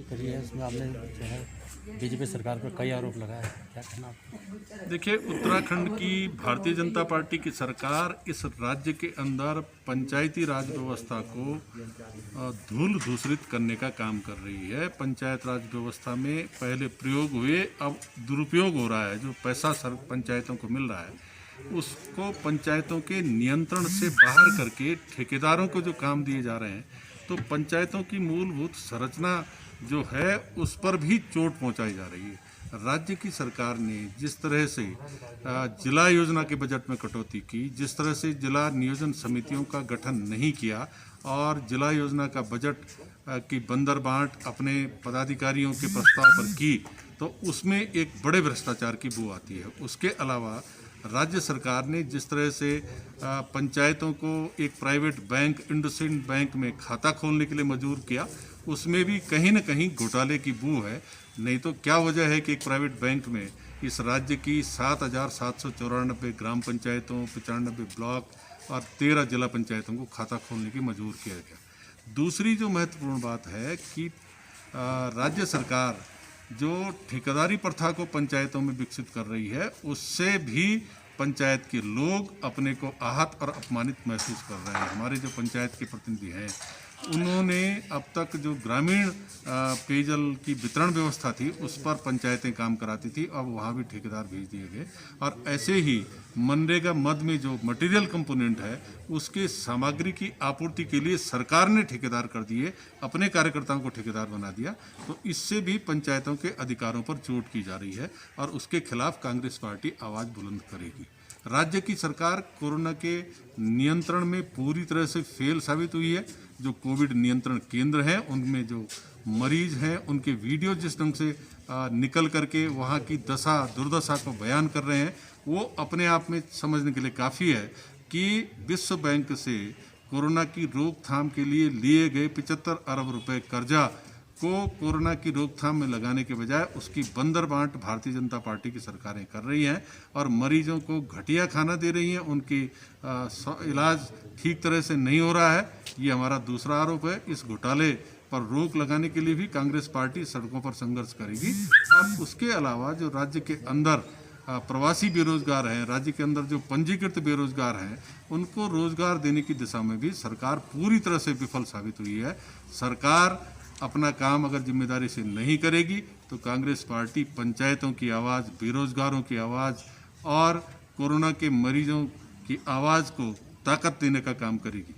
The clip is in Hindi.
करिए उसमें आपने जो है बीजेपी सरकार पर कई आरोप लगाए, क्या कहना आपको? देखिए, उत्तराखंड की भारतीय जनता पार्टी की सरकार इस राज्य के अंदर पंचायती राज व्यवस्था को धूल दूषित करने का काम कर रही है। पंचायत राज व्यवस्था में पहले प्रयोग हुए, अब दुरुपयोग हो रहा है। जो पैसा पंचायतों को मिल रहा है उसको पंचायतों के नियंत्रण से बाहर करके ठेकेदारों को जो काम दिए जा रहे हैं, तो पंचायतों की मूलभूत संरचना जो है उस पर भी चोट पहुंचाई जा रही है। राज्य की सरकार ने जिस तरह से जिला योजना के बजट में कटौती की, जिस तरह से जिला नियोजन समितियों का गठन नहीं किया और जिला योजना का बजट की बंदर बांट अपने पदाधिकारियों के प्रस्ताव पर की, तो उसमें एक बड़े भ्रष्टाचार की बू आती है। उसके अलावा राज्य सरकार ने जिस तरह से पंचायतों को एक प्राइवेट बैंक इंडसइंड बैंक में खाता खोलने के लिए मजबूर किया, उसमें भी कहीं न कहीं घोटाले की बू है। नहीं तो क्या वजह है कि एक प्राइवेट बैंक में इस राज्य की 7,794 ग्राम पंचायतों, 95 ब्लॉक और 13 जिला पंचायतों को खाता खोलने की मजबूर किया गया। दूसरी जो महत्वपूर्ण बात है कि राज्य सरकार जो ठेकेदारी प्रथा को पंचायतों में विकसित कर रही है, उससे भी पंचायत के लोग अपने को आहत और अपमानित महसूस कर रहे हैं। हमारे जो पंचायत के प्रतिनिधि हैं उन्होंने अब तक जो ग्रामीण पेयजल की वितरण व्यवस्था थी उस पर पंचायतें काम कराती थी, अब वहाँ भी ठेकेदार भेज दिए गए। और ऐसे ही मनरेगा मद में जो मटेरियल कंपोनेंट है उसके सामग्री की आपूर्ति के लिए सरकार ने ठेकेदार कर दिए, अपने कार्यकर्ताओं को ठेकेदार बना दिया। तो इससे भी पंचायतों के अधिकारों पर चोट की जा रही है और उसके खिलाफ कांग्रेस पार्टी आवाज़ बुलंद करेगी। राज्य की सरकार कोरोना के नियंत्रण में पूरी तरह से फेल साबित हुई है। जो कोविड नियंत्रण केंद्र हैं उनमें जो मरीज हैं उनके वीडियो जिस ढंग से निकल करके वहाँ की दशा दुर्दशा को बयान कर रहे हैं, वो अपने आप में समझने के लिए काफ़ी है कि विश्व बैंक से कोरोना की रोकथाम के लिए लिए गए 75 अरब रुपए कर्जा को कोरोना की रोकथाम में लगाने के बजाय उसकी बंदर बांट भारतीय जनता पार्टी की सरकारें कर रही हैं और मरीजों को घटिया खाना दे रही हैं। उनकी इलाज ठीक तरह से नहीं हो रहा है, ये हमारा दूसरा आरोप है। इस घोटाले पर रोक लगाने के लिए भी कांग्रेस पार्टी सड़कों पर संघर्ष करेगी। और उसके अलावा जो राज्य के अंदर प्रवासी बेरोजगार हैं, राज्य के अंदर जो पंजीकृत बेरोजगार हैं, उनको रोजगार देने की दिशा में भी सरकार पूरी तरह से विफल साबित हुई है। सरकार अपना काम अगर जिम्मेदारी से नहीं करेगी तो कांग्रेस पार्टी पंचायतों की आवाज़, बेरोजगारों की आवाज़ और कोरोना के मरीजों की आवाज़ को ताकत देने का काम करेगी।